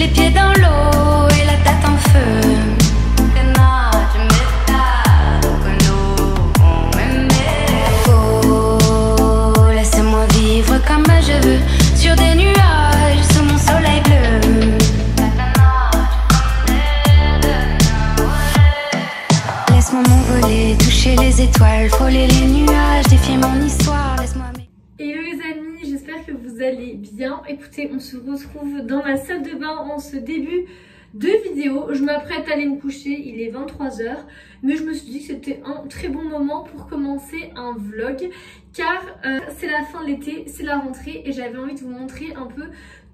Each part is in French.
les pieds dans l'eau et la tête en feu. Oh, laissez-moi vivre comme je veux sur des nuages sous mon soleil bleu. Laisse-moi m'envoler, toucher les étoiles, frôler les nuages, défier mon histoire. Laisse-moi. Hello les amis, j'espère que vous allez bien. Écoutez, on se retrouve dans ma salle de bain en ce début de vidéo. Je m'apprête à aller me coucher, il est 23 h, mais je me suis dit que c'était un très bon moment pour commencer un vlog car c'est la fin de l'été, c'est la rentrée et j'avais envie de vous montrer un peu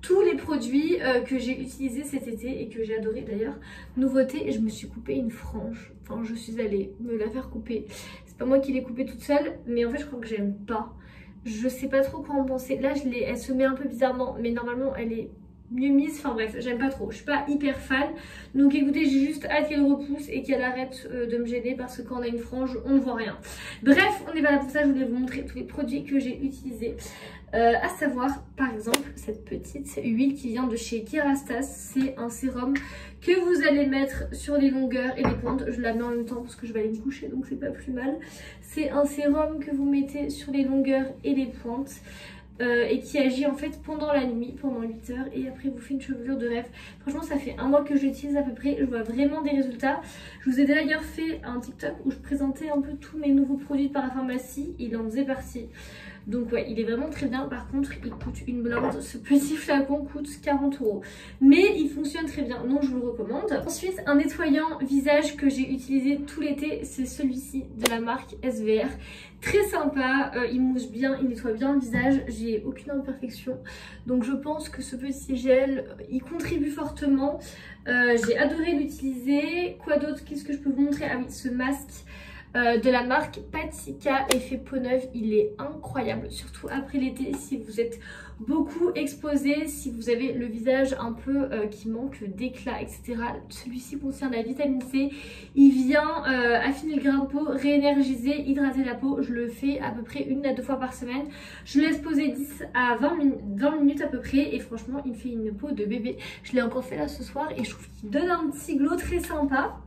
tous les produits que j'ai utilisés cet été et que j'ai adoré d'ailleurs. Nouveauté, je me suis coupé une frange, enfin je suis allée me la faire couper. C'est pas moi qui l'ai coupée toute seule, mais en fait je crois que j'aime pas. Je sais pas trop quoi en penser. Là elle se met un peu bizarrement, mais normalement elle est mieux mise, enfin bref, j'aime pas trop, je suis pas hyper fan. Donc écoutez, j'ai juste hâte qu'elle repousse et qu'elle arrête de me gêner parce que quand on a une frange, on ne voit rien. Bref, on est pas là pour ça, je voulais vous montrer tous les produits que j'ai utilisés. À savoir, par exemple, cette petite huile qui vient de chez Kerastase. C'est un sérum que vous allez mettre sur les longueurs et les pointes. Je la mets en même temps parce que je vais aller me coucher, donc c'est pas plus mal. C'est un sérum que vous mettez sur les longueurs et les pointes. Et qui agit en fait pendant la nuit, pendant 8 heures, et après vous fait une chevelure de rêve. Franchement ça fait un mois que j'utilise à peu près, je vois vraiment des résultats. Je vous ai d'ailleurs fait un TikTok où je présentais un peu tous mes nouveaux produits de parapharmacie, il en faisait partie. Donc ouais, il est vraiment très bien. Par contre il coûte une blinde, ce petit flacon coûte 40 €, mais il fonctionne très bien, donc je vous le recommande. Ensuite, un nettoyant visage que j'ai utilisé tout l'été, c'est celui-ci de la marque SVR. Très sympa, il mousse bien, il nettoie bien le visage, j'ai aucune imperfection, donc je pense que ce petit gel, il contribue fortement. J'ai adoré l'utiliser. Quoi d'autre? Qu'est-ce que je peux vous montrer? Ah oui, ce masque de la marque Patika effet peau neuve, il est incroyable, surtout après l'été si vous êtes beaucoup exposé, si vous avez le visage un peu qui manque d'éclat, etc. Celui-ci contient la vitamine C, il vient affiner le grain de peau, réénergiser, hydrater la peau. Je le fais à peu près 1 à 2 fois par semaine, je laisse poser 10 à 20 minutes à peu près et franchement il me fait une peau de bébé. Je l'ai encore fait là ce soir et je trouve qu'il donne un petit glow très sympa.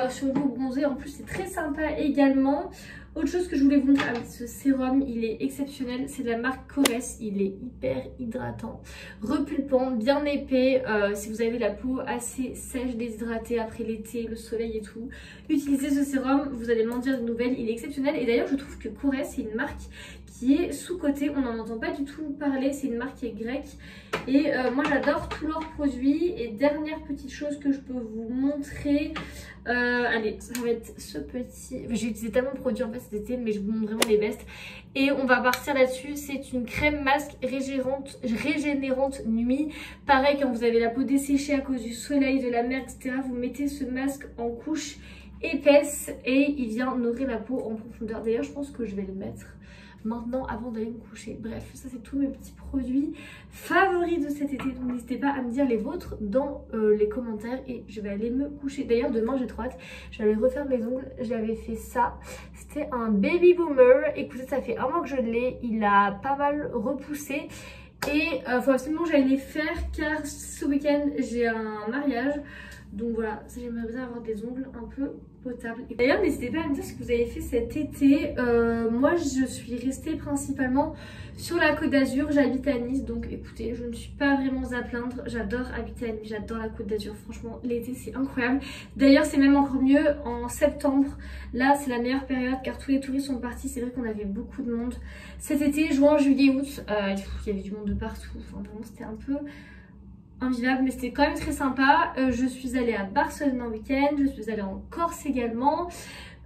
Sur le peau bronzée en plus c'est très sympa également. Autre chose que je voulais vous montrer, ah oui, ce sérum il est exceptionnel, c'est de la marque Corès, il est hyper hydratant, repulpant, bien épais. Si vous avez la peau assez sèche, déshydratée après l'été, le soleil et tout, utilisez ce sérum, vous allez m'en dire de nouvelles, il est exceptionnel. Et d'ailleurs je trouve que Corès c'est une marque qui est sous-cotée, on n'en entend pas du tout parler, c'est une marque qui est grecque et moi j'adore tous leurs produits. Et dernière petite chose que je peux vous montrer, allez, ça va être ce petit, j'ai utilisé tellement de produits en fait cet été, mais je vous montre vraiment les bestes et on va partir là-dessus. C'est une crème masque régénérante nuit. Pareil, quand vous avez la peau desséchée à cause du soleil, de la mer, etc., vous mettez ce masque en couche épaisse et il vient nourrir la peau en profondeur. D'ailleurs je pense que je vais le mettre maintenant avant d'aller me coucher. Bref, ça c'est tous mes petits produits favoris de cet été, donc n'hésitez pas à me dire les vôtres dans les commentaires et je vais aller me coucher. D'ailleurs demain j'ai trop hâte, je vais aller refaire mes ongles. J'avais fait ça, c'était un baby boomer, écoutez ça fait un mois que je l'ai, il a pas mal repoussé et faut absolument que j'aille les faire car ce week-end j'ai un mariage. Donc voilà, j'aimerais bien avoir des ongles un peu potables. D'ailleurs, n'hésitez pas à me dire ce que vous avez fait cet été. Moi, je suis restée principalement sur la Côte d'Azur. J'habite à Nice, donc écoutez, je ne suis pas vraiment à plaindre. J'adore habiter à Nice, j'adore la Côte d'Azur. Franchement, l'été, c'est incroyable. D'ailleurs, c'est même encore mieux en septembre. Là, c'est la meilleure période car tous les touristes sont partis. C'est vrai qu'on avait beaucoup de monde cet été, juin, juillet, août. Il y avait du monde de partout. Enfin, vraiment, c'était un peu invivable, mais c'était quand même très sympa. Je suis allée à Barcelone un week-end, je suis allée en Corse également.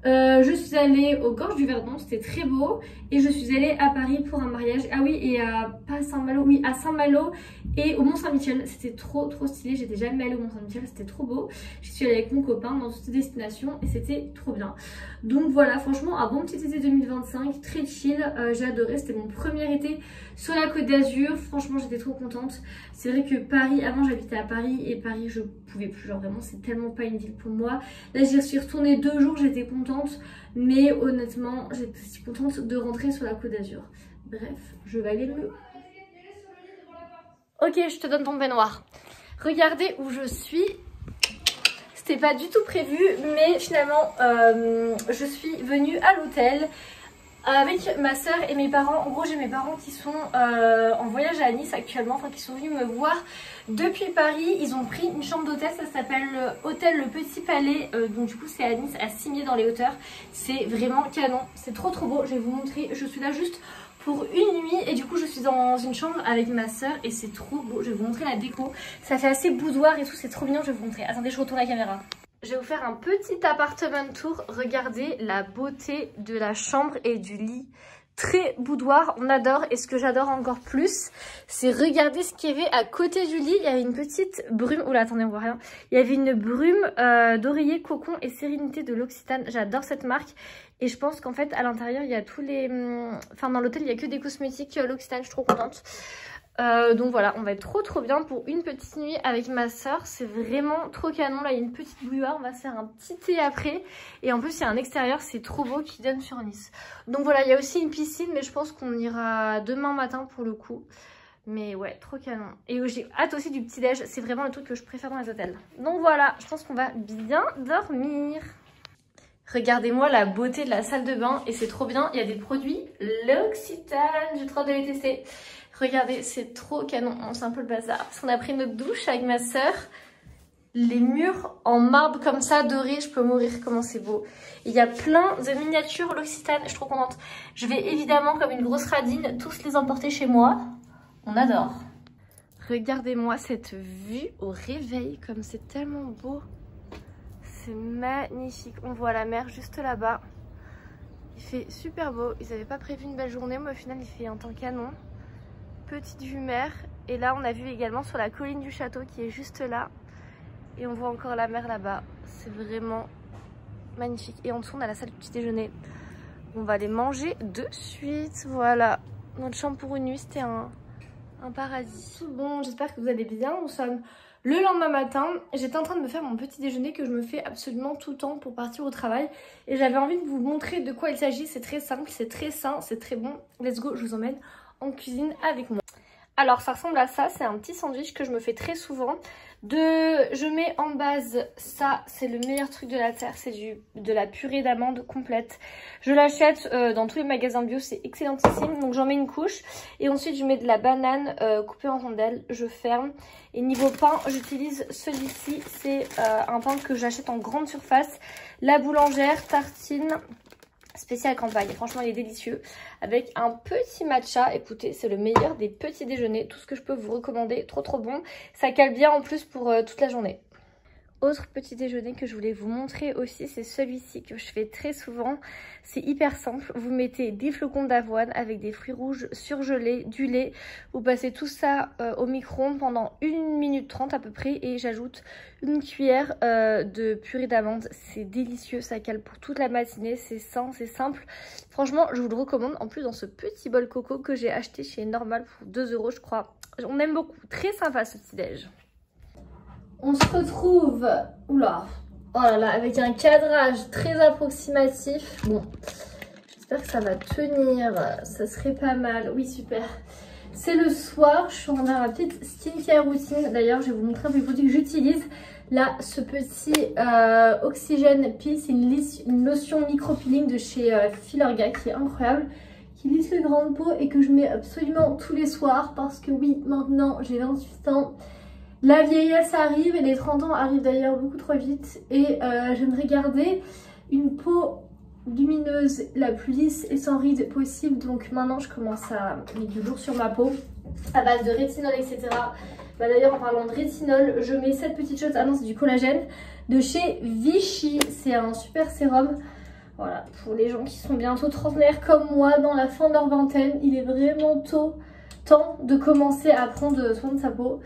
Je suis allée aux Gorges du Verdon, c'était très beau. Et je suis allée à Paris pour un mariage. Ah oui, et à pas Saint-Malo, oui, à Saint-Malo et au Mont-Saint-Michel. C'était trop stylé, j'étais jamais allée au Mont-Saint-Michel, c'était trop beau. Je suis allée avec mon copain dans cette destination et c'était trop bien. Donc voilà, franchement, un bon petit été 2025, très chill. J'ai adoré, c'était mon premier été sur la Côte d'Azur. Franchement, j'étais trop contente. C'est vrai que Paris, avant j'habitais à Paris et Paris, je pouvais plus. Genre vraiment, c'est tellement pas une ville pour moi. Là, j'y suis retournée 2 jours, j'étais contente. Mais honnêtement, j'étais si contente de rentrer sur la Côte d'Azur. Bref, je vais aller me... Ok, je te donne ton baignoire. Regardez où je suis. C'était pas du tout prévu, mais finalement je suis venue à l'hôtel avec ma soeur et mes parents. En gros, j'ai mes parents qui sont en voyage à Nice actuellement, enfin qui sont venus me voir depuis Paris. Ils ont pris une chambre d'hôtel, ça s'appelle Hôtel Le Petit Palais, donc du coup c'est à Nice, à Cimiez dans les hauteurs. C'est vraiment canon, c'est trop beau. Je vais vous montrer, je suis là juste pour une nuit et du coup je suis dans une chambre avec ma soeur et c'est trop beau. Je vais vous montrer la déco, ça fait assez boudoir et tout, c'est trop mignon. Je vais vous montrer, attendez, je retourne la caméra. Je vais vous faire un petit appartement tour. Regardez la beauté de la chambre et du lit. Très boudoir, on adore. Et ce que j'adore encore plus, c'est regarder ce qu'il y avait à côté du lit. Il y avait une petite brume. Oula, attendez, on voit rien. Il y avait une brume d'oreiller, cocon et sérénité de l'Occitane. J'adore cette marque. Et je pense qu'en fait, à l'intérieur, il y a tous les... Enfin, dans l'hôtel, il n'y a que des cosmétiques l'Occitane. Je suis trop contente. Donc voilà, on va être trop bien pour une petite nuit avec ma soeur. C'est vraiment trop canon. Là il y a une petite bouilloire, on va se faire un petit thé après. Et en plus il y a un extérieur, c'est trop beau, qui donne sur Nice. Donc voilà, il y a aussi une piscine, mais je pense qu'on ira demain matin pour le coup. Mais ouais, trop canon. Et j'ai hâte aussi du petit déj, c'est vraiment le truc que je préfère dans les hôtels. Donc voilà, je pense qu'on va bien dormir. Regardez-moi la beauté de la salle de bain et c'est trop bien. Il y a des produits l'Occitane, j'ai trop hâte de les tester. Regardez, c'est trop canon. On sait un peu le bazar parce qu'on a pris notre douche avec ma soeur. Les murs en marbre comme ça, doré, je peux mourir, comment c'est beau. Il y a plein de miniatures l'Occitane, je suis trop contente. Je vais évidemment, comme une grosse radine, tous les emporter chez moi. On adore. Regardez-moi cette vue au réveil, comme c'est tellement beau. C'est magnifique. On voit la mer juste là-bas. Il fait super beau. Ils n'avaient pas prévu une belle journée, mais au final, il fait un temps canon. Petite vue mer. Et là, on a vu également sur la colline du château qui est juste là. Et on voit encore la mer là-bas. C'est vraiment magnifique. Et en dessous, on a la salle du petit déjeuner. On va aller manger de suite. Voilà. Notre chambre pour une nuit, c'était un paradis. Tout bon, j'espère que vous allez bien. Nous sommes le lendemain matin. J'étais en train de me faire mon petit déjeuner que je me fais absolument tout le temps pour partir au travail. Et j'avais envie de vous montrer de quoi il s'agit. C'est très simple, c'est très sain, c'est très bon. Let's go, je vous emmène en cuisine avec moi. Alors ça ressemble à ça, c'est un petit sandwich que je me fais très souvent. Je mets en base ça, c'est le meilleur truc de la terre, c'est de la purée d'amandes complète. Je l'achète dans tous les magasins bio, c'est excellentissime. Donc j'en mets une couche et ensuite je mets de la banane coupée en rondelles, je ferme. Et niveau pain, j'utilise celui-ci, c'est un pain que j'achète en grande surface. La Boulangère Tartine spécial campagne, franchement il est délicieux avec un petit matcha. Écoutez, c'est le meilleur des petits déjeuners, tout ce que je peux vous recommander, trop bon, ça cale bien en plus pour toute la journée. Autre petit déjeuner que je voulais vous montrer aussi, c'est celui-ci que je fais très souvent. C'est hyper simple, vous mettez des flocons d'avoine avec des fruits rouges surgelés, du lait. Vous passez tout ça au micro-ondes pendant 1 minute 30 à peu près. Et j'ajoute une cuillère de purée d'amandes. C'est délicieux, ça cale pour toute la matinée, c'est sain, c'est simple. Franchement, je vous le recommande. En plus, dans ce petit bol coco que j'ai acheté chez Normal pour 2 € je crois. On aime beaucoup, très sympa ce petit déj. On se retrouve, oula, oh là là, avec un cadrage très approximatif. Bon, j'espère que ça va tenir, ça serait pas mal. Oui, super. C'est le soir, je suis en train de faire ma petite skincare routine. D'ailleurs, je vais vous montrer un peu les produits que j'utilise. Là, ce petit Oxygène Peel, c'est une lotion micro-peeling de chez Filorga qui est incroyable, qui lisse les grandes peaux et que je mets absolument tous les soirs parce que oui, maintenant j'ai 28 ans. La vieillesse arrive et les 30 ans arrivent d'ailleurs beaucoup trop vite. Et j'aimerais garder une peau lumineuse, la plus lisse et sans rides possible. Donc maintenant je commence à mettre du lourd sur ma peau à base de rétinol, etc. Bah, d'ailleurs en parlant de rétinol, je mets cette petite chose, ah non c'est du collagène, de chez Vichy. C'est un super sérum. Voilà, pour les gens qui sont bientôt trentenaires comme moi, dans la fin de leur vingtaine, il est vraiment temps de commencer à prendre soin de sa peau.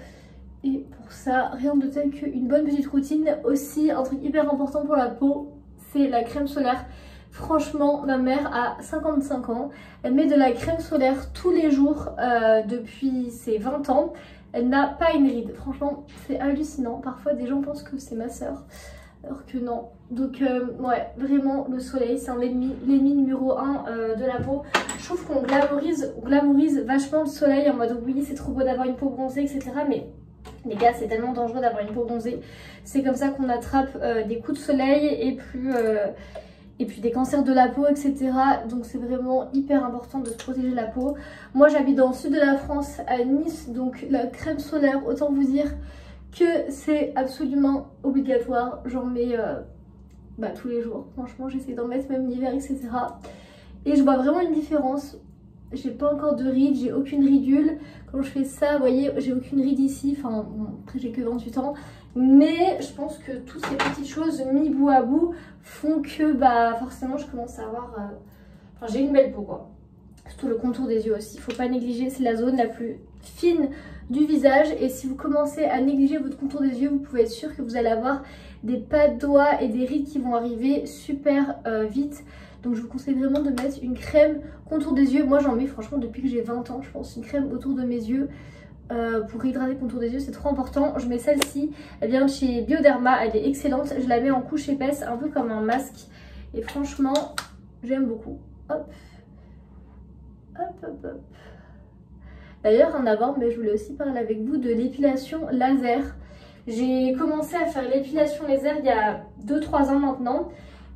Et pour ça, rien de tel qu'une bonne petite routine. Aussi, un truc hyper important pour la peau, c'est la crème solaire. Franchement, ma mère a 55 ans. Elle met de la crème solaire tous les jours depuis ses 20 ans. Elle n'a pas une ride. Franchement, c'est hallucinant. Parfois, des gens pensent que c'est ma soeur, alors que non. Donc, ouais, vraiment, le soleil, c'est l'ennemi numéro 1 de la peau. Je trouve qu'on glamourise vachement le soleil en mode oui, c'est trop beau d'avoir une peau bronzée, etc. Mais Les gars, c'est tellement dangereux d'avoir une peau bronzée. C'est comme ça qu'on attrape des coups de soleil et puis des cancers de la peau, etc. Donc c'est vraiment hyper important de se protéger la peau. Moi j'habite dans le sud de la France, à Nice, donc la crème solaire, autant vous dire que c'est absolument obligatoire. J'en mets tous les jours. Franchement, j'essaie d'en mettre même l'hiver, etc. Et je vois vraiment une différence. J'ai pas encore de rides, j'ai aucune ridule. Quand je fais ça, vous voyez, j'ai aucune ride ici. Enfin, bon, après j'ai que 28 ans. Mais je pense que toutes ces petites choses mis bout à bout font que forcément je commence à avoir... Enfin, j'ai une belle peau quoi. Surtout le contour des yeux aussi. Il faut pas négliger, c'est la zone la plus fine du visage. Et si vous commencez à négliger votre contour des yeux, vous pouvez être sûr que vous allez avoir des pas de doigts et des rides qui vont arriver super vite. Donc je vous conseille vraiment de mettre une crème contour des yeux. Moi j'en mets franchement depuis que j'ai 20 ans, je pense, une crème autour de mes yeux pour hydrater le contour des yeux, c'est trop important. Je mets celle-ci, elle vient de chez Bioderma, elle est excellente. Je la mets en couche épaisse, un peu comme un masque. Et franchement, j'aime beaucoup. Hop, hop, hop, hop. D'ailleurs, en avant, mais je voulais aussi parler avec vous de l'épilation laser. J'ai commencé à faire l'épilation laser il y a 2-3 ans maintenant.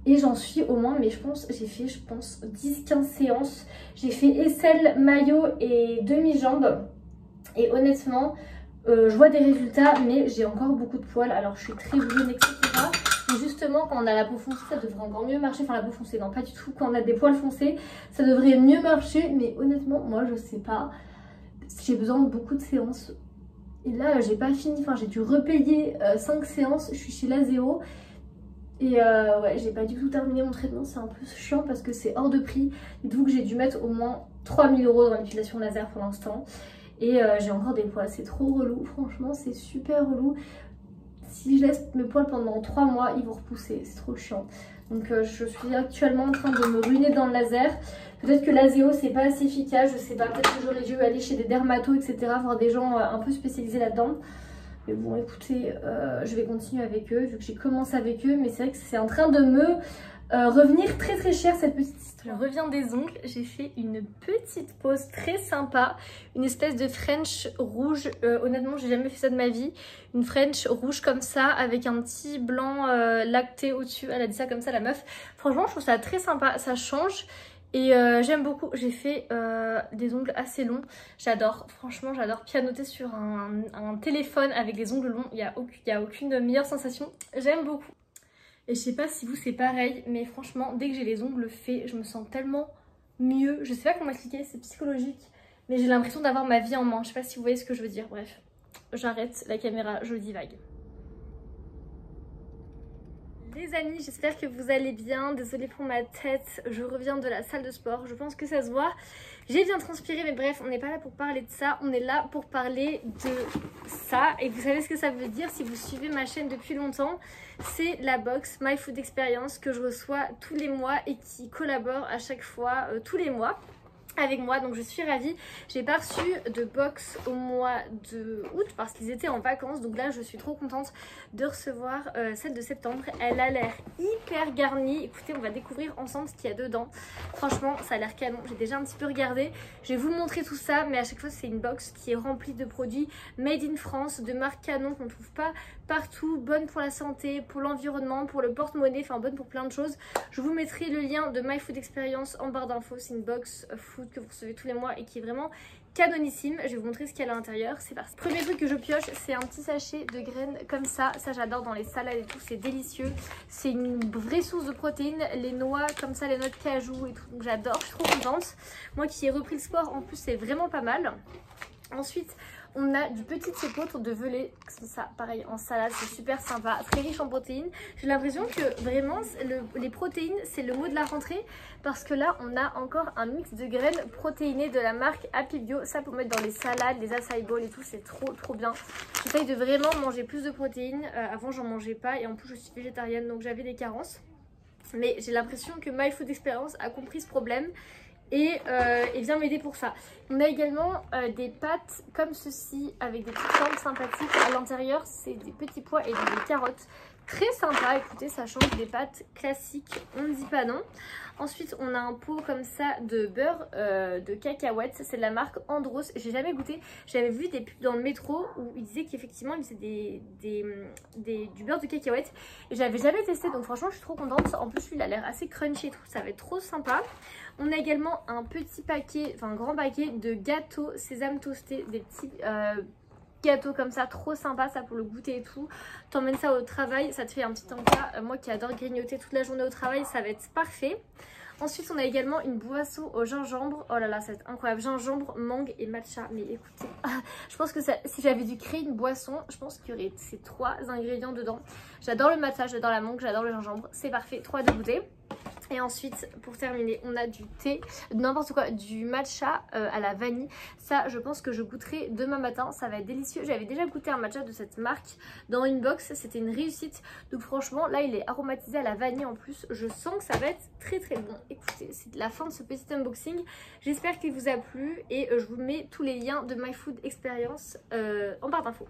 Et j'en suis au moins, mais j'ai fait 10-15 séances. J'ai fait aisselle, maillot et demi-jambe. Et honnêtement, je vois des résultats, mais j'ai encore beaucoup de poils. Alors je suis très brune, etc. Mais justement, quand on a la peau foncée, ça devrait encore mieux marcher. Enfin, la peau foncée, non, pas du tout. Quand on a des poils foncés, ça devrait mieux marcher. Mais honnêtement, moi, je sais pas. J'ai besoin de beaucoup de séances. Et là, j'ai pas fini. Enfin, j'ai dû repayer 5 séances. Je suis chez Lazéo. Et ouais, j'ai pas du tout terminé mon traitement, c'est un peu chiant parce que c'est hors de prix. Dites-vous que j'ai dû mettre au moins 3000 € dans l'épilation laser pour l'instant. Et j'ai encore des poils, c'est trop relou, franchement c'est super relou. Si je laisse mes poils pendant 3 mois, ils vont repousser, c'est trop chiant. Donc je suis actuellement en train de me ruiner dans le laser. Peut-être que Lazéo c'est pas assez efficace, je sais pas, peut-être que j'aurais dû aller chez des dermatos, etc. Voir des gens un peu spécialisés là-dedans. Mais bon écoutez, je vais continuer avec eux vu que j'ai commencé avec eux. Mais c'est vrai que c'est en train de me revenir très très cher cette petite histoire. Je reviens des ongles, j'ai fait une petite pose très sympa. Une espèce de French rouge, honnêtement j'ai jamais fait ça de ma vie. Une French rouge comme ça avec un petit blanc lacté au-dessus. Elle a dit ça comme ça la meuf. Franchement je trouve ça très sympa, ça change. Et j'aime beaucoup, j'ai fait des ongles assez longs, j'adore, franchement j'adore pianoter sur un téléphone avec des ongles longs, il y a aucune meilleure sensation, j'aime beaucoup. Et je sais pas si vous c'est pareil, mais franchement dès que j'ai les ongles faits, je me sens tellement mieux, je sais pas comment expliquer, c'est psychologique, mais j'ai l'impression d'avoir ma vie en main, je sais pas si vous voyez ce que je veux dire, bref, j'arrête la caméra, je divague. Les amis, j'espère que vous allez bien, désolée pour ma tête, je reviens de la salle de sport, je pense que ça se voit. J'ai bien transpiré mais bref, on n'est pas là pour parler de ça, on est là pour parler de ça. Et vous savez ce que ça veut dire si vous suivez ma chaîne depuis longtemps, c'est la box My Food Experience que je reçois tous les mois et qui collabore à chaque fois tous les mois avec moi, donc je suis ravie. J'ai pas reçu de box au mois de août parce qu'ils étaient en vacances, donc là je suis trop contente de recevoir celle de septembre. Elle a l'air hyper garnie, écoutez on va découvrir ensemble ce qu'il y a dedans. Franchement ça a l'air canon, j'ai déjà un petit peu regardé, je vais vous montrer tout ça, mais à chaque fois c'est une box qui est remplie de produits made in France, de marques canon qu'on ne trouve pas partout, bonne pour la santé, pour l'environnement, pour le porte-monnaie, enfin bonne pour plein de choses. Je vous mettrai le lien de My Food Experience en barre d'infos, c'est une box food que vous recevez tous les mois et qui est vraiment canonissime. Je vais vous montrer ce qu'il y a à l'intérieur, c'est parti. Premier truc que je pioche, c'est un petit sachet de graines comme ça j'adore dans les salades et tout, c'est délicieux, c'est une vraie source de protéines, les noix comme ça, les noix de cajou et tout, donc j'adore, je suis trop contente. Moi qui ai repris le sport en plus c'est vraiment pas mal. Ensuite on a du petit épeautre de velay, comme ça, pareil en salade, c'est super sympa, très riche en protéines. J'ai l'impression que vraiment les protéines c'est le mot de la rentrée parce que là on a encore un mix de graines protéinées de la marque Happy Bio. Ça pour mettre dans les salades, les acai bowls et tout, c'est trop bien. J'essaye de vraiment manger plus de protéines, avant j'en mangeais pas et en plus je suis végétarienne donc j'avais des carences. Mais j'ai l'impression que My Food Experience a compris ce problème et vient m'aider pour ça. On a également des pâtes comme ceci avec des petites formes sympathiques. À l'intérieur, c'est des petits pois et des carottes très sympa, écoutez, ça change des pâtes classiques, on ne dit pas non. Ensuite, on a un pot comme ça de beurre de cacahuètes, c'est de la marque Andros. J'ai jamais goûté, j'avais vu des pubs dans le métro où ils disaient qu'effectivement ils faisaient du beurre de cacahuètes et j'avais jamais testé, donc franchement je suis trop contente. En plus, lui, il a l'air assez crunchy et tout, ça va être trop sympa. On a également un petit paquet, enfin un grand paquet de gâteaux sésame toasté, des petits gâteaux comme ça, trop sympa, ça pour le goûter et tout. T'emmènes ça au travail, ça te fait un petit encas. Moi qui adore grignoter toute la journée au travail, ça va être parfait. Ensuite, on a également une boisson au gingembre. Oh là là, ça va être incroyable. Gingembre, mangue et matcha. Mais écoutez, je pense que si j'avais dû créer une boisson, je pense qu'il y aurait ces 3 ingrédients dedans. J'adore le matcha, j'adore la mangue, j'adore le gingembre. C'est parfait, 3 à goûter. Et ensuite, pour terminer, on a du thé, n'importe quoi, du matcha à la vanille. Ça, je pense que je goûterai demain matin. Ça va être délicieux. J'avais déjà goûté un matcha de cette marque dans une box. C'était une réussite. Donc franchement, là, il est aromatisé à la vanille en plus. Je sens que ça va être très très bon. Écoutez, c'est la fin de ce petit unboxing. J'espère qu'il vous a plu et je vous mets tous les liens de My Food Experience en barre d'infos.